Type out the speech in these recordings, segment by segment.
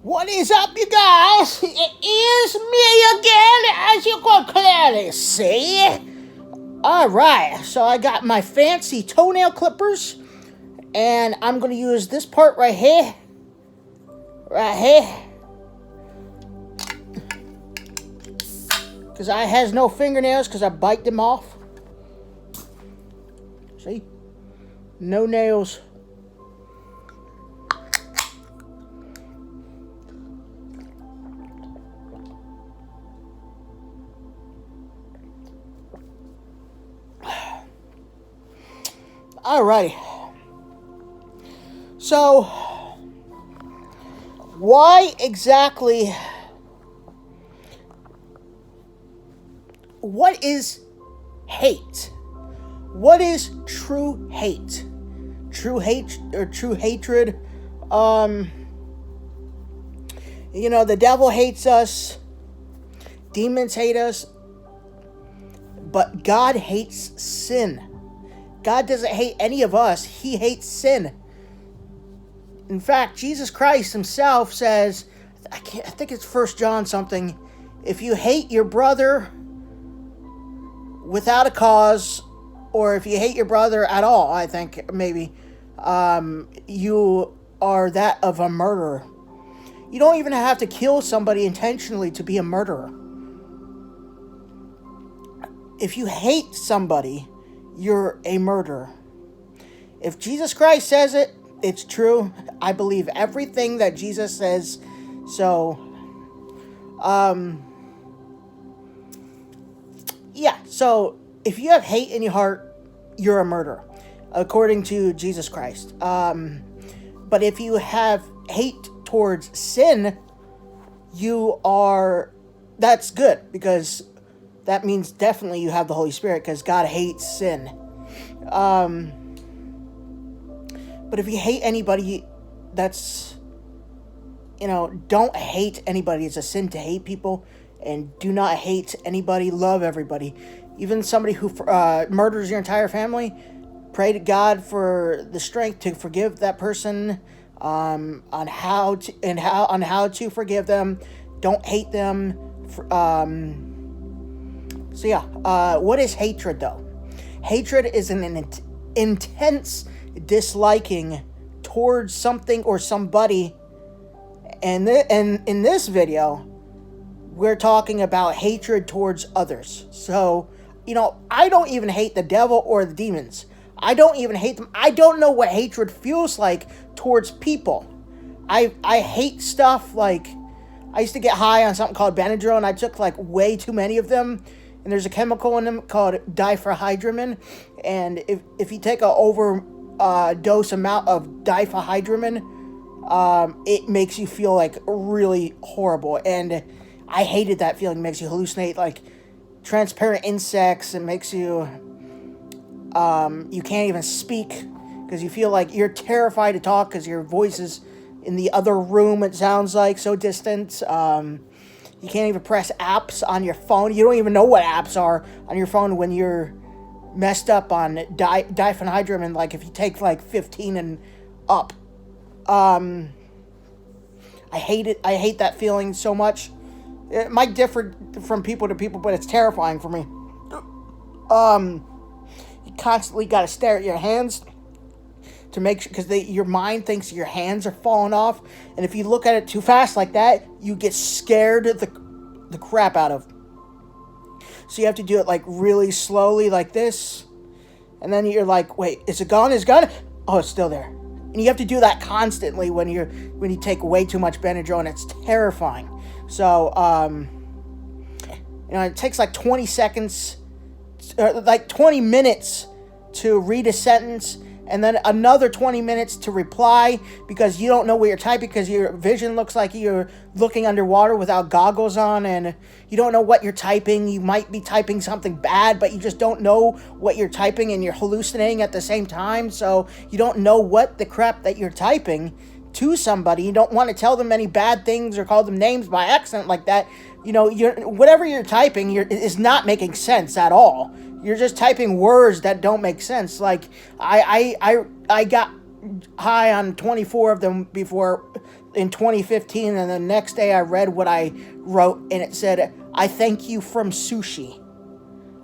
What is up, you guys? It is me again, as you can clearly see. Alright, so I got my fancy toenail clippers, and I'm going to use this part right here. Because I has no fingernails because I bite them off. See? No nails. Alrighty. So, why exactly... What is hate? What is true hate? True hate or true hatred? The devil hates us. Demons hate us. But God hates sin. God doesn't hate any of us. He hates sin. In fact, Jesus Christ himself says, I think it's 1 John something, if you hate your brother without a cause, or if you hate your brother at all, I think maybe, you are that of a murderer. You don't even have to kill somebody intentionally to be a murderer. If you hate somebody, you're a murderer. If Jesus Christ says it, it's true. I believe everything that Jesus says. So, so if you have hate in your heart, you're a murderer, according to Jesus Christ. But if you have hate towards sin, that's good, because that means definitely you have the Holy Spirit, because God hates sin. But if you hate anybody, that's, don't hate anybody. It's a sin to hate people. And do not hate anybody. Love everybody. Even somebody who murders your entire family, pray to God for the strength to forgive that person, on how to forgive them. Don't hate them. What is hatred, though? Hatred is an intense disliking towards something or somebody. And in this video, we're talking about hatred towards others. So, I don't even hate the devil or the demons. I don't even hate them. I don't know what hatred feels like towards people. I hate stuff like, I used to get high on something called Benadryl, and I took like way too many of them. And there's a chemical in them called diphenhydramine. And if you take an overdose amount of diphenhydramine, it makes you feel like really horrible. And I hated that feeling. It makes you hallucinate like transparent insects. It makes you, you can't even speak because you feel like you're terrified to talk because your voice is in the other room, it sounds like, so distant. You can't even press apps on your phone. You don't even know what apps are on your phone when you're messed up on diphenhydramine, like if you take like 15 and up. I hate it. I hate that feeling so much. It might differ from people to people, but it's terrifying for me. You constantly got to stare at your hands to make sure, because your mind thinks your hands are falling off, and if you look at it too fast like that, you get scared the crap out of. So you have to do it like really slowly, like this, and then you're like, wait, is it gone? Is it gone? Oh, it's still there. And you have to do that constantly when you take way too much Benadryl, and it's terrifying. So, it takes like 20 seconds, or like 20 minutes to read a sentence, and then another 20 minutes to reply, because you don't know what you're typing, because your vision looks like you're looking underwater without goggles on, and you don't know what you're typing. You might be typing something bad, but you just don't know what you're typing, and you're hallucinating at the same time, so you don't know what the crap that you're typing to somebody. You don't want to tell them any bad things or call them names by accident like that. Whatever you're typing is not making sense at all. You're just typing words that don't make sense. Like, I got high on 24 of them before in 2015, and the next day I read what I wrote, and it said, "I thank you from sushi.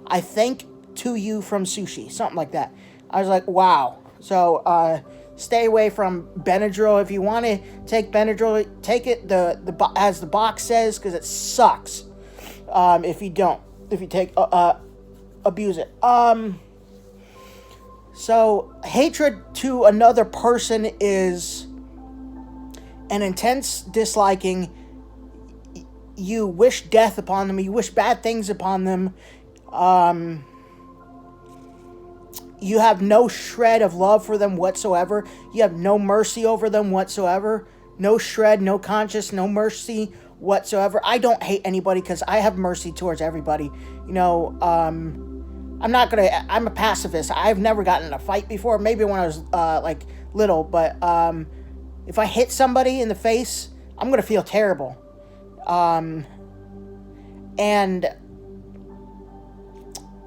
I thank to you from sushi," something like that. I was like, wow. So stay away from Benadryl. If you want to take Benadryl, take it as the box says, because it sucks. If you take abuse it. So hatred to another person is an intense disliking. You wish death upon them. You wish bad things upon them. You have no shred of love for them whatsoever. You have no mercy over them whatsoever. No shred, no conscience, no mercy whatsoever. I don't hate anybody because I have mercy towards everybody. You know, I'm a pacifist. I've never gotten in a fight before. Maybe when I was like little, but if I hit somebody in the face, I'm going to feel terrible. And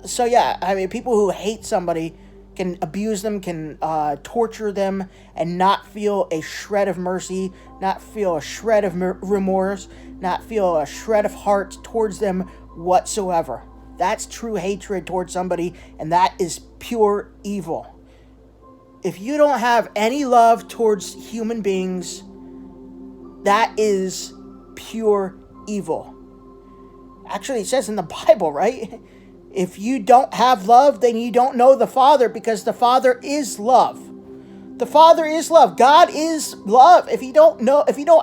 so yeah, I mean, people who hate somebody can abuse them, can torture them, and not feel a shred of mercy, not feel a shred of remorse, not feel a shred of heart towards them whatsoever. That's true hatred towards somebody, and that is pure evil. If you don't have any love towards human beings, that is pure evil. Actually, it says in the Bible, right? If you don't have love, then you don't know the Father, because the Father is love. The Father is love. God is love. If you don't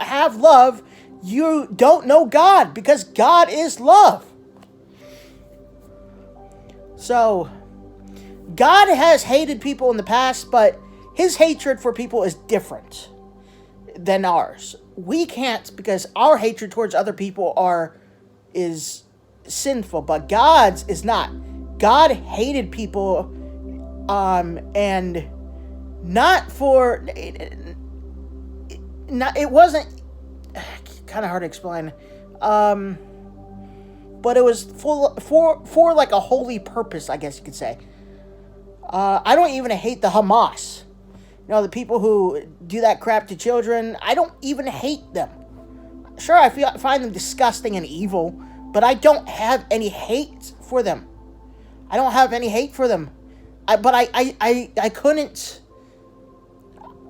have love, you don't know God, because God is love. So, God has hated people in the past, but his hatred for people is different than ours. We can't, because our hatred towards other people is sinful, but God's is not. God hated people, and not for, it wasn't, kind of hard to explain, but it was for like a holy purpose, I guess you could say. I don't even hate the Hamas. You know, the people who do that crap to children, I don't even hate them. Sure, I find them disgusting and evil, but I don't have any hate for them. I don't have any hate for them. But I couldn't.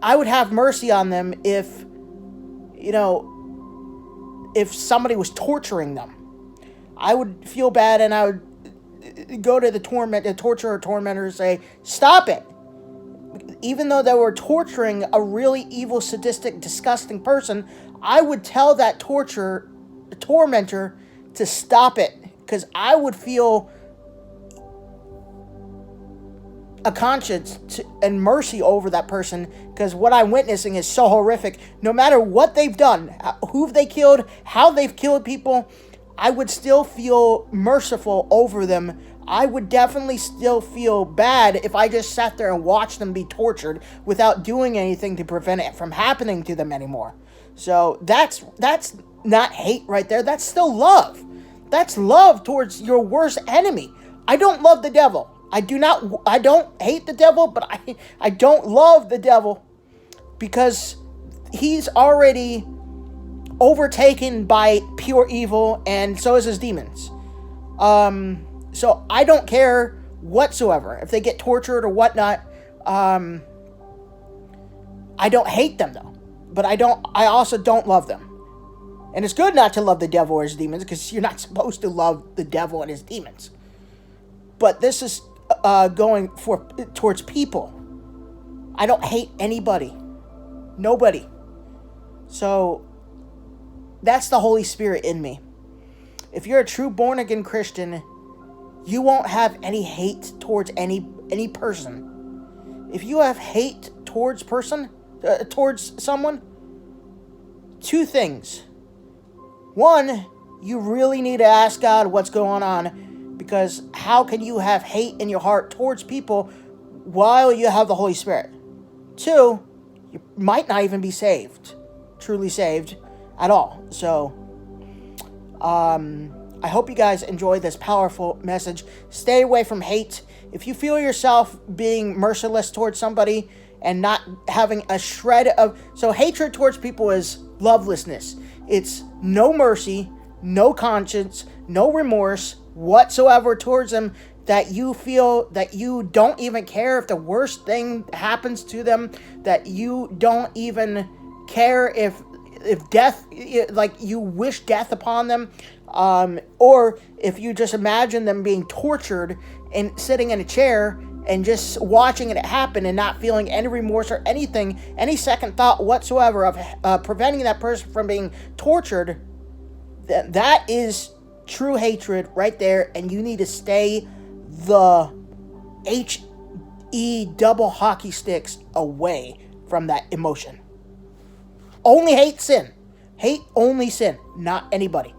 I would have mercy on them if, you know, if somebody was torturing them. I would feel bad, and I would go to the torturer or tormentor and say, stop it. Even though they were torturing a really evil, sadistic, disgusting person, I would tell that tormentor to stop it, because I would feel a conscience and mercy over that person, because what I'm witnessing is so horrific. No matter what they've done, who they killed, how they've killed people, I would still feel merciful over them. I would definitely still feel bad if I just sat there and watched them be tortured without doing anything to prevent it from happening to them anymore. So that's not hate right there. That's still love. That's love towards your worst enemy. I don't love the devil. I don't hate the devil, but I don't love the devil, because he's already overtaken by pure evil, and so is his demons. So I don't care whatsoever if they get tortured or whatnot. I don't hate them though, but I also don't love them. And it's good not to love the devil or his demons, because you're not supposed to love the devil and his demons. But this is going towards people. I don't hate anybody. Nobody. So that's the Holy Spirit in me. If you're a true born-again Christian, you won't have any hate towards any person. If you have hate towards someone, two things. One, you really need to ask God what's going on, because how can you have hate in your heart towards people while you have the Holy Spirit? Two, you might not even be truly saved at all. So, I hope you guys enjoy this powerful message. Stay away from hate. If you feel yourself being merciless towards somebody and not having a shred of... So hatred towards people is lovelessness. It's no mercy, no conscience, no remorse whatsoever towards them, that you feel that you don't even care if the worst thing happens to them, that you don't even care if death, like you wish death upon them, or if you just imagine them being tortured and sitting in a chair and just watching it happen and not feeling any remorse or anything, any second thought whatsoever of preventing that person from being tortured. That is true hatred right there, and you need to stay the HE double hockey sticks away from that emotion. Only hate sin. Hate only sin, not anybody.